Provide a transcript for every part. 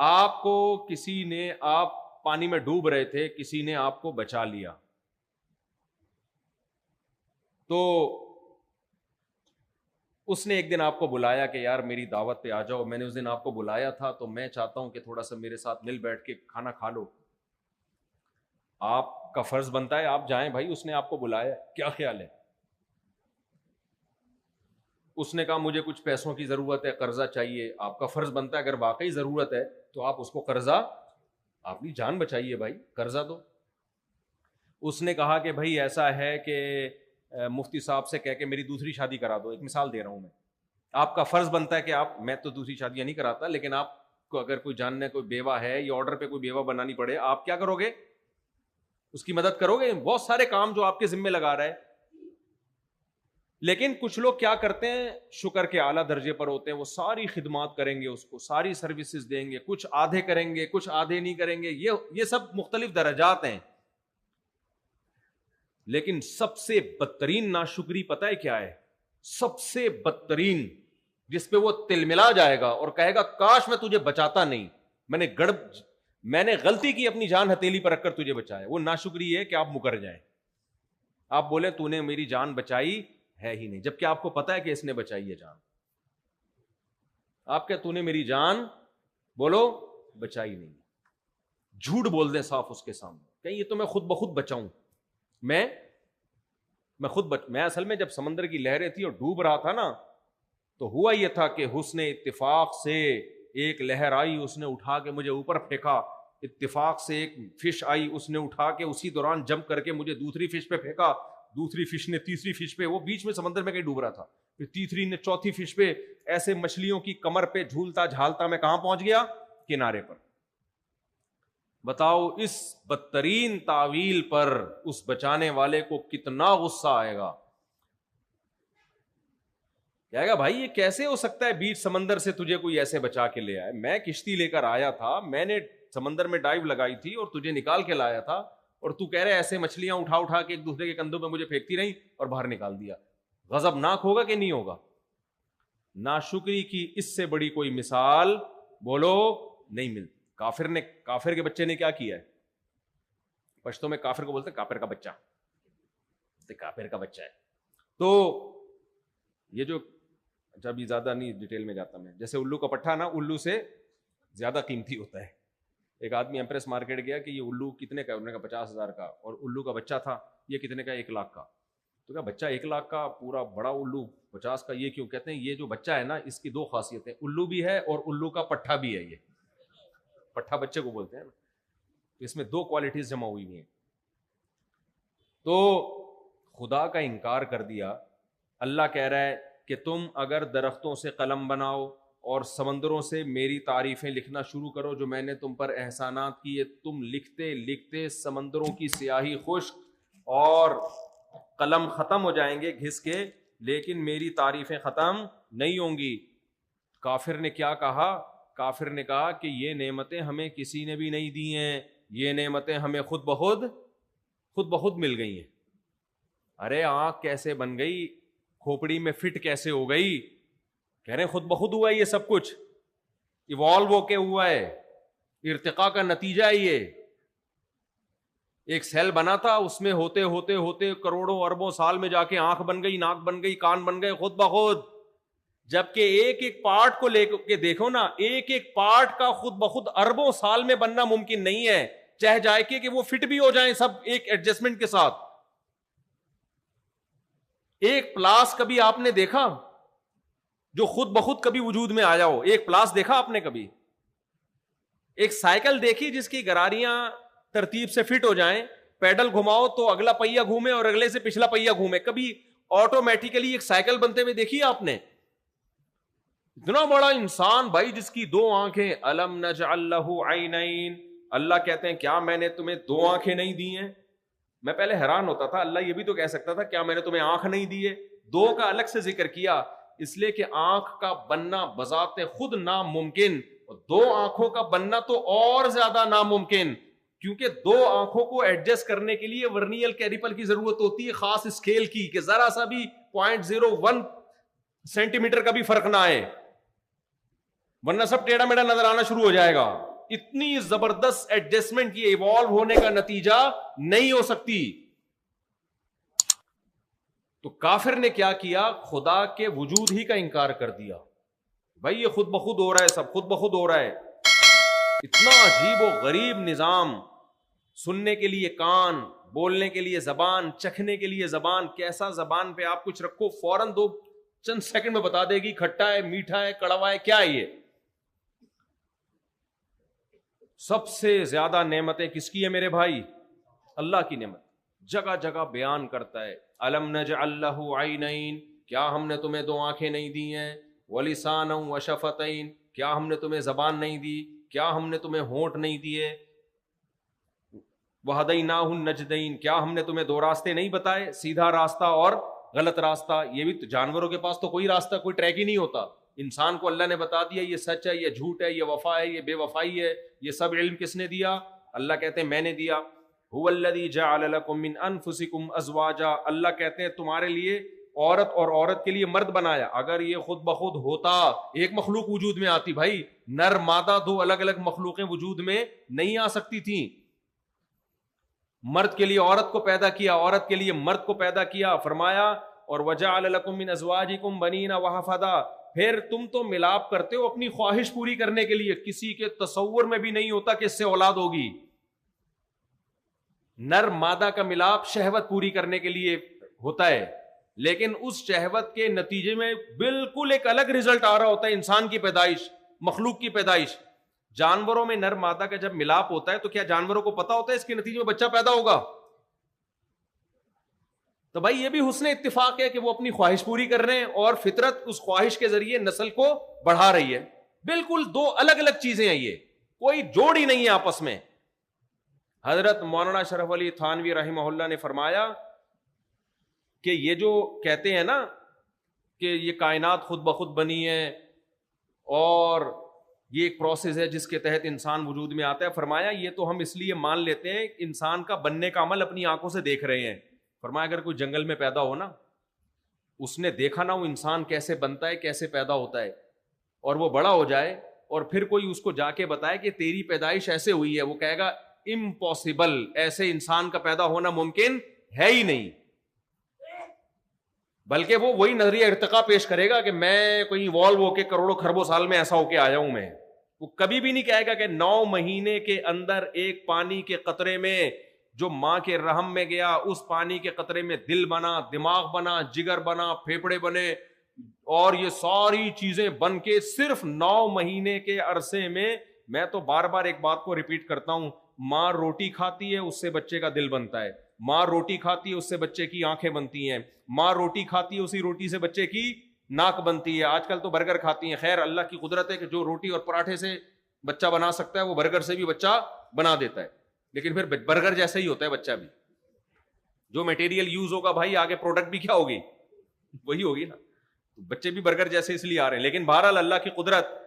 آپ کو کسی نے، آپ پانی میں ڈوب رہے تھے، کسی نے آپ کو بچا لیا، تو اس نے ایک دن آپ کو بلایا کہ یار میری دعوت پہ آ جاؤ، میں نے اس دن آپ کو بلایا تھا تو میں چاہتا ہوں کہ تھوڑا سا میرے ساتھ مل بیٹھ کے کھانا کھا لو. آپ کا فرض بنتا ہے آپ جائیں بھائی، اس نے آپ کو بلایا، کیا خیال ہے؟ اس نے کہا مجھے کچھ پیسوں کی ضرورت ہے، قرضہ چاہیے، آپ کا فرض بنتا ہے اگر واقعی ضرورت ہے تو آپ اس کو قرضہ، اپنی جان بچائیے بھائی، قرضہ دو. اس نے کہا کہ بھائی ایسا ہے کہ مفتی صاحب سے کہہ کے میری دوسری شادی کرا دو، ایک مثال دے رہا ہوں میں. آپ کا فرض بنتا ہے کہ آپ، میں تو دوسری شادیاں نہیں کراتا، لیکن آپ کو اگر کوئی جاننے کوئی بیوہ ہے یا آرڈر پہ کوئی بیوہ بنانی پڑے، آپ کیا کرو گے؟ اس کی مدد کرو گے. بہت سارے کام جو آپ کے ذمہ لگا رہا ہے. لیکن کچھ لوگ کیا کرتے ہیں، شکر کے اعلیٰ درجے پر ہوتے ہیں، وہ ساری خدمات کریں گے، اس کو ساری سروسز دیں گے، کچھ آدھے کریں گے، کچھ آدھے نہیں کریں گے. یہ سب مختلف درجات ہیں. لیکن سب سے بدترین ناشکری پتہ ہے کیا ہے؟ سب سے بدترین، جس پہ وہ تلملا جائے گا اور کہے گا کاش میں تجھے بچاتا نہیں، میں نے غلطی کی اپنی جان ہتھیلی پر رکھ کر تجھے بچایا. وہ ناشکری ہے کہ آپ مکر جائیں، آپ بولیں تو نے میری جان بچائی ہے ہی نہیں، جبکہ آپ کو پتا ہے کہ اس نے بچائی ہے جان. آپ کیا تو نے میری جان، بولو، بچائی نہیں. جھوٹ بول دیں صاف اس کے سامنے کہ یہ تو میں خود بخود بچاؤں، میں اصل میں جب سمندر کی لہریں تھی اور ڈوب رہا تھا نا، تو ہوا یہ تھا کہ حسن اتفاق سے ایک لہر آئی، اس نے اٹھا کے مجھے اوپر پھینکا. اتفاق سے ایک فش آئی، اس نے اٹھا کے اسی دوران جمپ کر کے مجھے دوسری فش پہ پھینکا. دوسری فش نے تیسری فش پہ، وہ بیچ میں سمندر میں کہیں ڈوب رہا تھا، پھر تیسری نے چوتھی فش پہ. ایسے مچھلیوں کی کمر پہ جھولتا جھالتا میں کہاں پہنچ گیا؟ کنارے پر. بتاؤ اس بدترین تعویل پر اس بچانے والے کو کتنا غصہ آئے گا. کہے گا بھائی یہ کیسے ہو سکتا ہے، بیچ سمندر سے تجھے کوئی ایسے بچا کے لے آئے، میں کشتی لے کر آیا تھا، میں نے سمندر میں ڈائیو لگائی تھی اور تجھے نکال کے لایا تھا، اور تو کہہ رہے ایسے مچھلیاں اٹھا اٹھا کے ایک دوسرے کے کندھوں پہ مجھے پھینکتی رہی اور باہر نکال دیا. غضب ناک ہوگا کہ نہیں ہوگا؟ ناشکری کی اس سے بڑی کوئی مثال بولو نہیں ملتی. کافر کے بچے نے کیا کیا ہے؟ پشتوں میں کافر کو بولتے ہیں کافر کا بچہ، کافر کا بچہ ہے. تو یہ جو، جب یہ زیادہ نہیں ڈیٹیل میں جاتا میں، جیسے الو کا پٹھا نا، الو سے زیادہ قیمتی ہوتا ہے. ایک آدمی ایمپریس مارکیٹ گیا کہ یہ الو کتنے کا، انہوں نے کہا 50,000 کا، اور الو کا بچہ تھا یہ کتنے کا؟ 1 لاکھ کا. تو کہا بچہ 1 لاکھ کا، پورا بڑا الو 50 کا، یہ کیوں؟ کہتے ہیں یہ جو بچہ ہے نا اس کی 2 خاصیتیں، الو بھی ہے اور الو کا پٹھا بھی ہے. یہ پٹھا بچے کو بولتے ہیں نا، اس میں 2 کوالٹیز جمع ہوئی ہیں. تو خدا کا انکار کر دیا. اللہ کہہ رہا ہے کہ تم اگر درختوں سے قلم بناؤ اور سمندروں سے میری تعریفیں لکھنا شروع کرو جو میں نے تم پر احسانات کیے، تم لکھتے لکھتے سمندروں کی سیاہی خشک اور قلم ختم ہو جائیں گے گھس کے، لیکن میری تعریفیں ختم نہیں ہوں گی. کافر نے کیا کہا؟ کافر نے کہا کہ یہ نعمتیں ہمیں کسی نے بھی نہیں دی ہیں، یہ نعمتیں ہمیں خود بخود مل گئی ہیں. ارے آنکھ کیسے بن گئی، کھوپڑی میں فٹ کیسے ہو گئی؟ کہہ رہے ہیں خود بخود ہوا ہے یہ سب کچھ، ایوالو ہو کے ہوا ہے، ارتقاء کا نتیجہ ہے. یہ ایک سیل بنا تھا، اس میں ہوتے ہوتے ہوتے کروڑوں اربوں سال میں جا کے آنکھ بن گئی، ناک بن گئی، کان بن گئے خود بخود. جبکہ ایک ایک پارٹ کو لے کے دیکھو نا، ایک ایک پارٹ کا خود بخود اربوں سال میں بننا ممکن نہیں ہے، چاہے جائے کہ وہ فٹ بھی ہو جائیں سب ایک ایڈجسٹمنٹ کے ساتھ. ایک پلاس کبھی آپ نے دیکھا جو خود بخود کبھی وجود میں آیا ہو؟ ایک پلاس دیکھا آپ نے کبھی؟ ایک سائیکل دیکھی جس کی گراریاں ترتیب سے فٹ ہو جائیں، پیڈل گھماؤ تو اگلا پہیا گھومے اور اگلے سے پچھلا پہیا گھومے؟ کبھی آٹومیٹیکلی ایک سائیکل بنتے ہوئے دیکھی آپ نے؟ اتنا بڑا انسان بھائی جس کی 2 آنکھیں، الم نجعل لہ عینین. اللہ کہتے ہیں کیا میں نے تمہیں 2 آنکھیں نہیں دی ہیں؟ میں پہلے حیران ہوتا تھا، اللہ یہ بھی تو کہہ سکتا تھا کیا میں نے تمہیں آنکھ نہیں دی ہے؟ 2 کا الگ سے ذکر کیا اس لیے کہ آنکھ کا بننا بذات خود ناممکن، اور 2 آنکھوں کا بننا تو اور زیادہ ناممکن، کیونکہ 2 آنکھوں کو ایڈجسٹ کرنے کے لیے ورنیل کیلیپر کی ضرورت ہوتی ہے، خاص اسکیل کی، کہ ذرا سا بھی 0.01 سینٹی میٹر کا بھی فرق نہ آئے، ورنہ سب ٹیڑھا میڑھا نظر آنا شروع ہو جائے گا. اتنی زبردست ایڈجسٹمنٹ یہ ایوالو ہونے کا نتیجہ نہیں ہو سکتی. تو کافر نے کیا کیا؟ خدا کے وجود ہی کا انکار کر دیا. بھائی یہ خود بخود ہو رہا ہے، سب خود بخود ہو رہا ہے. اتنا عجیب و غریب نظام، سننے کے لیے کان، بولنے کے لیے زبان، چکھنے کے لیے زبان. کیسا زبان پہ آپ کچھ رکھو فوراً دو چند سیکنڈ میں بتا دے گی کھٹا ہے، میٹھا ہے، کڑوا ہے، کیا ہے یہ. سب سے زیادہ نعمتیں کس کی ہے میرے بھائی؟ اللہ کی نعمت. جگہ جگہ بیان کرتا ہے الم نجعل لہ عینین، کیا ہم نے تمہیں دو آنکھیں نہیں دی ہیں؟ ولسانا وشفتین، کیا ہم نے تمہیں زبان نہیں دی؟ کیا ہم نے تمہیں ہونٹ نہیں دیے؟ وہدیناہ النجدین، کیا ہم نے تمہیں دو راستے نہیں بتائے، سیدھا راستہ اور غلط راستہ. یہ بھی تو جانوروں کے پاس تو کوئی راستہ، کوئی ٹریک ہی نہیں ہوتا. انسان کو اللہ نے بتا دیا یہ سچ ہے، یہ جھوٹ ہے، یہ وفا ہے، یہ بے وفائی ہے. یہ سب علم کس نے دیا؟ اللہ کہتے ہیں میں نے دیا. هو الذی جعل لکم من انفسکم ازواجا، اللہ کہتے ہیں تمہارے لیے عورت اور عورت کے لیے مرد بنایا. اگر یہ خود بخود ہوتا ایک مخلوق وجود میں آتی. بھائی نر مادہ دو الگ الگ مخلوقیں وجود میں نہیں آ سکتی تھیں. مرد کے لیے عورت کو پیدا کیا، عورت کے لیے مرد کو پیدا کیا. فرمایا اور وجعل لکم من ازواجکم بنین وحفدا، پھر تم تو ملاپ کرتے ہو اپنی خواہش پوری کرنے کے لیے. کسی کے تصور میں بھی نہیں ہوتا کہ اس سے اولاد ہوگی. نر مادہ کا ملاپ شہوت پوری کرنے کے لیے ہوتا ہے، لیکن اس شہوت کے نتیجے میں بالکل ایک الگ رزلٹ آ رہا ہوتا ہے. انسان کی پیدائش، مخلوق کی پیدائش. جانوروں میں نر مادہ کا جب ملاپ ہوتا ہے تو کیا جانوروں کو پتا ہوتا ہے اس کے نتیجے میں بچہ پیدا ہوگا؟ تو بھائی یہ بھی حسن اتفاق ہے کہ وہ اپنی خواہش پوری کر رہے ہیں اور فطرت اس خواہش کے ذریعے نسل کو بڑھا رہی ہے. بالکل دو الگ الگ چیزیں ہیں، یہ کوئی جوڑ ہی نہیں ہے آپس میں. حضرت مولانا شرف علی تھانوی رحمہ اللہ نے فرمایا کہ یہ جو کہتے ہیں نا کہ یہ کائنات خود بخود بنی ہے اور یہ ایک پروسیس ہے جس کے تحت انسان وجود میں آتا ہے، فرمایا یہ تو ہم اس لیے مان لیتے ہیں انسان کا بننے کا عمل اپنی آنکھوں سے دیکھ رہے ہیں. فرمایا اگر کوئی جنگل میں پیدا ہو نا، اس نے دیکھا نا وہ انسان کیسے بنتا ہے، کیسے پیدا ہوتا ہے، اور وہ بڑا ہو جائے اور پھر کوئی اس کو جا کے بتائے کہ تیری پیدائش ایسے ہوئی ہے، وہ کہے گا امپاسبل، ایسے انسان کا پیدا ہونا ممکن ہے ہی نہیں. بلکہ وہ وہی نظریہ ارتقا پیش کرے گا کہ میں کوئی ایوالو ہو کے کروڑوں خربوں سال میں ایسا ہو کے آیا ہوں. میں وہ کبھی بھی نہیں کہے گا کہ 9 مہینے کے اندر ایک پانی کے قطرے میں جو ماں کے رحم میں گیا، اس پانی کے قطرے میں دل بنا، دماغ بنا، جگر بنا، پھیپھڑے بنے، اور یہ ساری چیزیں بن کے صرف 9 مہینے کے عرصے میں. میں تو بار بار ایک بات کو ریپیٹ کرتا ہوں، ماں روٹی کھاتی ہے اس سے بچے کا دل بنتا ہے، ماں روٹی کھاتی ہے اس سے بچے کی آنکھیں بنتی ہیں، ماں روٹی کھاتی ہے اسی روٹی سے بچے کی ناک بنتی ہے. آج کل تو برگر کھاتی ہیں. خیر اللہ کی قدرت ہے کہ جو روٹی اور پراٹھے سے بچہ بنا سکتا ہے وہ برگر سے بھی بچہ بنا دیتا ہے، لیکن پھر برگر جیسا ہی ہوتا ہے بچہ بھی. جو میٹیریل یوز ہوگا بھائی آگے پروڈکٹ بھی کیا ہوگی، وہی ہوگی نا. بچے بھی برگر جیسے اس لیے آ رہے ہیں. لیکن بہرحال اللہ کی قدرت،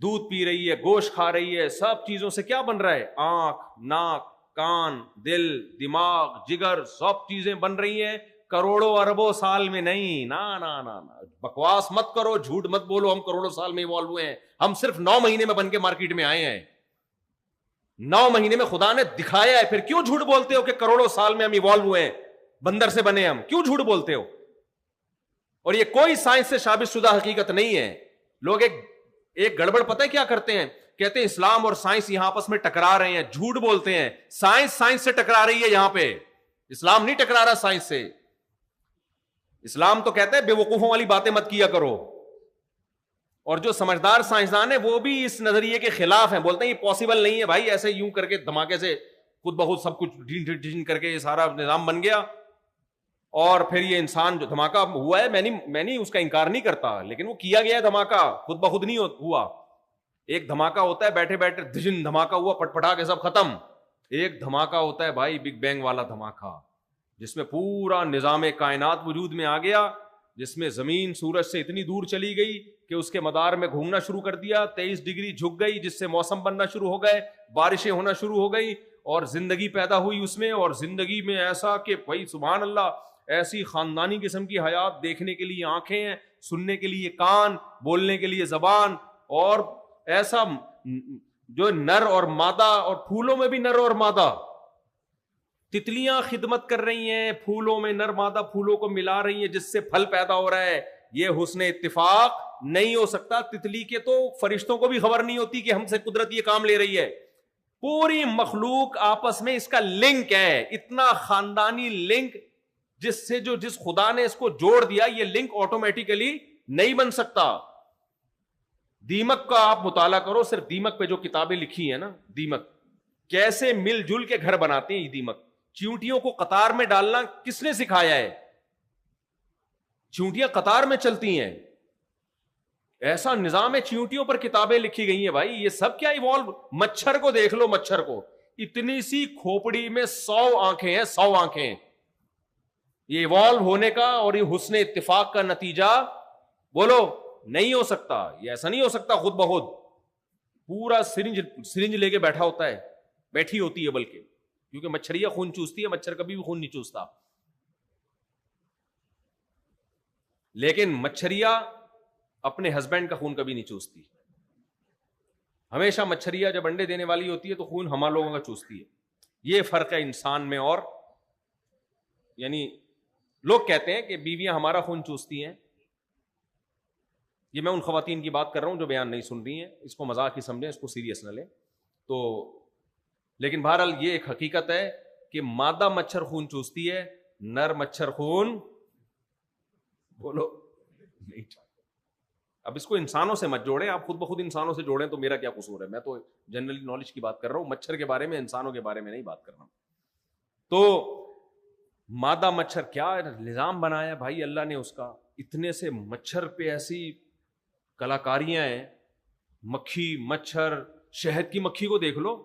دودھ پی رہی ہے، گوشت کھا رہی ہے، سب چیزوں سے کیا بن رہا ہے؟ آنکھ، ناک، کان، دل، دماغ، جگر، سب چیزیں بن رہی ہیں کروڑوں اربوں سال میں نہیں. نا بکواس مت کرو، جھوٹ مت بولو ہم کروڑوں سال میں ایوالو ہوئے ہیں. ہم صرف 9 مہینے میں بن کے مارکیٹ میں آئے ہیں. 9 مہینے میں خدا نے دکھایا ہے. پھر کیوں جھوٹ بولتے ہو کہ کروڑوں سال میں ہم ایوالو ہوئے ہیں، بندر سے بنے ہم؟ کیوں جھوٹ بولتے ہو؟ اور یہ کوئی سائنس سے ثابت شدہ حقیقت نہیں ہے. لوگ ایک گڑبڑ پتہ ہے کیا کرتے ہیں؟ کہتے ہیں اسلام اور سائنس یہاں آپس میں ٹکرا رہے ہیں. جھوٹ بولتے ہیں. سائنس سے ٹکرا رہی ہے یہاں پہ، اسلام نہیں ٹکرا رہا سائنس سے. اسلام تو کہتا ہے بے وقوفوں والی باتیں مت کیا کرو. اور جو سمجھدار سائنسدان ہیں وہ بھی اس نظریے کے خلاف ہیں، بولتے ہیں یہ پاسبل نہیں ہے بھائی، ایسے یوں کر کے دھماکے سے خود بخود سب کچھ ڈھین کر کے یہ سارا نظام بن گیا. اور پھر یہ انسان جو دھماکہ ہوا ہے، میں نہیں اس کا انکار نہیں کرتا، لیکن وہ کیا گیا دھماکہ، خود بخود نہیں ہوا. ایک دھماکہ ہوتا ہے بیٹھے بیٹھے دھجن دھماکہ ہوا، پٹپٹا کے سب ختم. ایک دھماکہ ہوتا ہے بھائی بگ بینگ والا دھماکہ، جس میں پورا نظام کائنات وجود میں آ گیا، جس میں زمین سورج سے اتنی دور چلی گئی کہ اس کے مدار میں گھومنا شروع کر دیا، 23 ڈگری جھک گئی، جس سے موسم بننا شروع ہو گئے، بارشیں ہونا شروع ہو گئی، اور زندگی پیدا ہوئی اس میں. اور زندگی میں ایسا کہ بھائی سبحان اللہ، ایسی خاندانی قسم کی حیات، دیکھنے کے لیے آنکھیں ہیں، سننے کے لیے کان، بولنے کے لیے زبان، اور ایسا جو نر اور مادہ، اور پھولوں میں بھی نر اور مادہ، تتلیاں خدمت کر رہی ہیں پھولوں میں، نر مادہ پھولوں کو ملا رہی ہیں جس سے پھل پیدا ہو رہا ہے. یہ حسن اتفاق نہیں ہو سکتا. تتلی کے تو فرشتوں کو بھی خبر نہیں ہوتی کہ ہم سے قدرت یہ کام لے رہی ہے. پوری مخلوق آپس میں اس کا لنک ہے، اتنا خاندانی لنک جس سے جس خدا نے اس کو جوڑ دیا، یہ لنک آٹومیٹیکلی نہیں بن سکتا. دیمک کا آپ مطالعہ کرو، صرف دیمک پہ جو کتابیں لکھی ہیں نا، دیمک کیسے مل جل کے گھر بناتے ہیں. یہ دیمک چیونٹیوں کو قطار میں ڈالنا کس نے سکھایا ہے؟ چیونٹیاں قطار میں چلتی ہیں، ایسا نظام ہے. چیونٹیوں پر کتابیں لکھی گئی ہیں بھائی. یہ سب کیا ایوالو. مچھر کو دیکھ لو، مچھر کو اتنی سی کھوپڑی میں 100 آنکھیں ہیں، 100 آنکھیں. یہ ایوالو ہونے کا اور یہ حسن اتفاق کا نتیجہ بولو نہیں ہو سکتا. یہ ایسا نہیں ہو سکتا خود بخود. پورا سرنج لے کے بیٹھا ہوتا ہے، بیٹھی ہوتی ہے، بلکہ کیونکہ مچھریا خون چوستی ہے، مچھر کبھی بھی خون نہیں چوستا. لیکن مچھریا اپنے ہسبینڈ کا خون کبھی نہیں چوستی. ہمیشہ مچھریا جب انڈے دینے والی ہوتی ہے تو خون ہم لوگوں کا چوستی ہے. یہ فرق ہے انسان میں. اور یعنی لوگ کہتے ہیں کہ بیویاں ہمارا خون چوستی ہیں. یہ میں ان خواتین کی بات کر رہا ہوں جو بیان نہیں سن رہی ہیں. اس کو مذاق ہی سمجھیں، اس کو سیریس نہ لیں. تو لیکن بہرحال یہ ایک حقیقت ہے کہ مادہ مچھر خون چوستی ہے، نر مچھر خون بولو نہیں. اب اس کو انسانوں سے مت جوڑیں، آپ خود بخود انسانوں سے جوڑیں تو میرا کیا قصور ہے. میں تو جنرلی نالج کی بات کر رہا ہوں، مچھر کے بارے میں، انسانوں کے بارے میں نہیں بات کر رہا ہوں. تو مادہ مچھر کیا نظام بنایا بھائی اللہ نے اس کا. اتنے سے مچھر پہ ایسی کلاکاریاں ہیں. مکھی، مچھر، شہد کی مکھی کو دیکھ لو.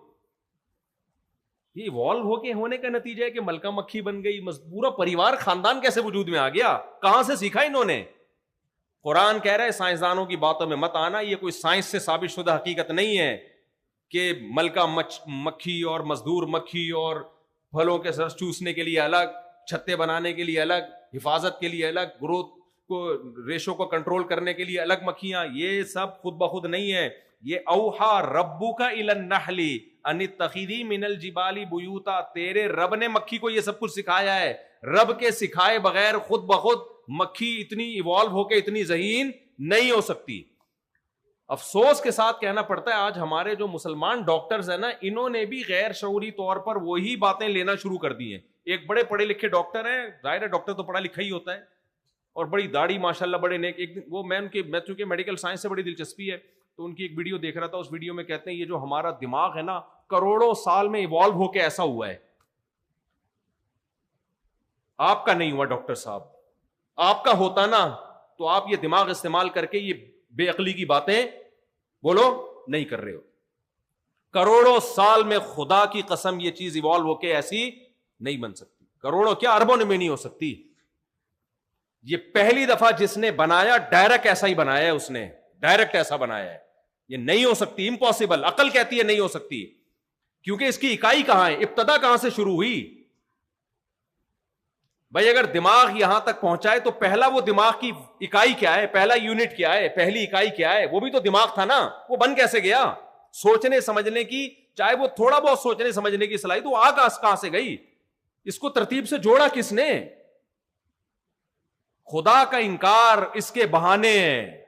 یہ ایوالو ہو کے ہونے کا نتیجہ ہے کہ ملکہ مکھی بن گئی. پورا پریوار، خاندان کیسے وجود میں آ گیا؟ کہاں سے سیکھا انہوں نے؟ قرآن کہہ رہا ہے سائنسدانوں کی باتوں میں مت آنا. یہ کوئی سائنس سے ثابت شدہ حقیقت نہیں ہے کہ ملکہ مکھی اور مزدور مکھی اور پھلوں کے رس چوسنے کے لیے الگ، چھتے بنانے کے لیے الگ، حفاظت کے لیے الگ، گروتھ کو، ریشو کو کنٹرول کرنے کے لیے الگ مکھیاں. یہ سب خود بخود نہیں ہے. یہ اوحا ربک الی النحل ان اتخذی من الجبال بیوتا. تیرے رب نے مکھی کو یہ سب کچھ سکھایا ہے. رب کے سکھائے بغیر خود بخود مکھی اتنی ایوالو ہو کے اتنی ذہین نہیں ہو سکتی. افسوس کے ساتھ کہنا پڑتا ہے آج ہمارے جو مسلمان ڈاکٹرز ہیں نا، انہوں نے بھی غیر شعوری طور پر وہی باتیں لینا شروع کر دی ہیں. ایک بڑے پڑھے لکھے ڈاکٹر ہیں، ظاہر ہے ڈاکٹر تو پڑھا لکھا ہی ہوتا ہے، اور بڑی داڑھی ماشاءاللہ بڑے نیک. ایک وہ میں چونکہ میڈیکل سائنس سے بڑی دلچسپی ہے تو ان کی ایک ویڈیو دیکھ رہا تھا. اس ویڈیو میں کہتے ہیں یہ جو ہمارا دماغ ہے نا، کروڑوں سال میں ایوالو ہو کے ایسا ہوا ہے. آپ کا نہیں ہوا ڈاکٹر صاحب. آپ کا ہوتا نا تو آپ یہ دماغ استعمال کر کے یہ بے عقلی کی باتیں بولو نہیں کر رہے ہو. کروڑوں سال میں خدا کی قسم یہ چیز ایوالو ہو کے ایسی نہیں بن سکتی. کروڑوں کیا، اربوں میں نہیں ہو سکتی. یہ پہلی دفعہ جس نے بنایا ڈائریکٹ ایسا ہی بنایا ہے، اس نے ڈائریکٹ ایسا بنایا ہے. یہ نہیں ہو سکتی، امپاسبل. عقل کہتی ہے نہیں ہو سکتی، کیونکہ اس کی اکائی کہاں ہے، ابتدا کہاں سے شروع ہوئی. بھائی اگر دماغ یہاں تک پہنچائے تو پہلا وہ دماغ کی اکائی کیا ہے، پہلا یونٹ کیا ہے، پہلی اکائی کیا ہے؟ وہ بھی تو دماغ تھا نا. وہ بن کیسے گیا؟ سوچنے سمجھنے کی، چاہے وہ تھوڑا بہت سوچنے سمجھنے کی صلاحیت، تو آگ کہاں سے گئی؟ اس کو ترتیب سے جوڑا کس نے؟ خدا کا انکار اس کے بہانے ہیں.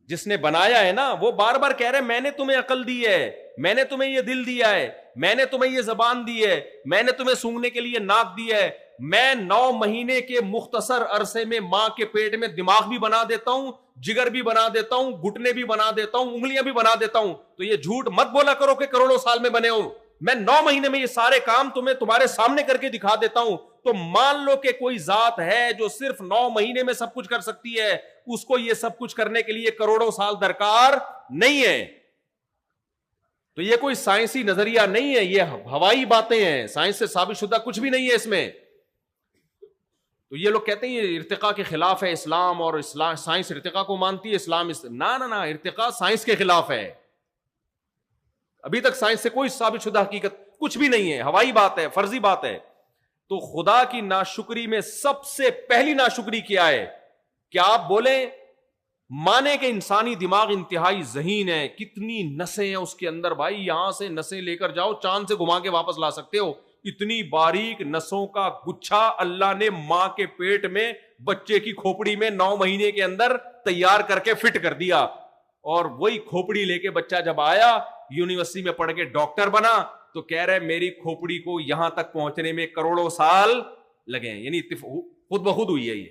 جس نے بنایا ہے نا وہ بار بار کہہ رہے میں نے تمہیں عقل دی ہے، میں نے تمہیں یہ دل دیا ہے، میں نے تمہیں یہ زبان دی ہے، میں نے تمہیں سونگنے کے لیے ناک دی ہے. میں 9 مہینے کے مختصر عرصے میں ماں کے پیٹ میں دماغ بھی بنا دیتا ہوں، جگر بھی بنا دیتا ہوں، گھٹنے بھی بنا دیتا ہوں، انگلیاں بھی بنا دیتا ہوں. تو یہ جھوٹ مت بولا کرو کہ کروڑوں سال میں بنے ہو. میں 9 مہینے میں یہ سارے کام تمہارے سامنے کر کے دکھا دیتا ہوں. تو مان لو کہ کوئی ذات ہے جو صرف 9 مہینے میں سب کچھ کر سکتی ہے. اس کو یہ سب کچھ کرنے کے لیے کروڑوں سال درکار نہیں ہے. تو یہ کوئی سائنسی نظریہ نہیں ہے، یہ ہوائی باتیں ہیں، سائنس سے ثابت شدہ کچھ بھی نہیں ہے اس میں. تو یہ لوگ کہتے ہیں یہ ارتقاء کے خلاف ہے اسلام، اور اسلام سائنس ارتقاء کو مانتی ہے، اسلام نہ ارتقاء سائنس کے خلاف ہے. ابھی تک سائنس سے کوئی ثابت شدہ حقیقت کچھ بھی نہیں ہے، ہوائی بات ہے، فرضی بات ہے. تو خدا کی ناشکری میں سب سے پہلی ناشکری کیا ہے کہ آپ بولیں مانے کہ انسانی دماغ انتہائی ذہین ہے, کتنی نسیں ہیں اس کے اندر بھائی, یہاں سے نسیں لے کر جاؤ چاند سے گھما کے واپس لا سکتے ہو, اتنی باریک نسوں کا گچھا اللہ نے ماں کے پیٹ میں بچے کی کھوپڑی میں 9 مہینے کے اندر تیار کر کے فٹ کر دیا, اور وہی کھوپڑی لے کے بچہ جب آیا یونیورسٹی میں پڑھ کے ڈاکٹر بنا تو کہہ رہے میری کھوپڑی کو یہاں تک پہنچنے میں کروڑوں سال لگے ہیں, یعنی خود بخود ہوئی ہے یہ.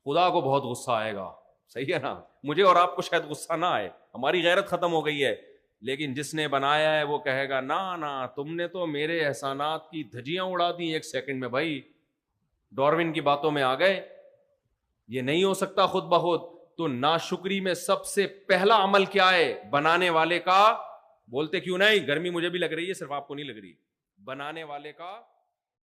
خدا کو بہت غصہ آئے گا, صحیح ہے نا, مجھے اور آپ کو شاید غصہ نہ آئے, ہماری غیرت ختم ہو گئی ہے, لیکن جس نے بنایا ہے وہ کہے گا نا تم نے تو میرے احسانات کی دھجیاں اڑا دی 1 سیکنڈ میں بھائی, ڈاروین کی باتوں میں آ گئے, یہ نہیں ہو سکتا خود بخود. تو ناشکری میں سب سے پہلا عمل کیا ہے؟ بنانے والے کا, بولتے کیوں نہیں, گرمی مجھے بھی لگ رہی ہے صرف آپ کو نہیں لگ رہی, بنانے والے کا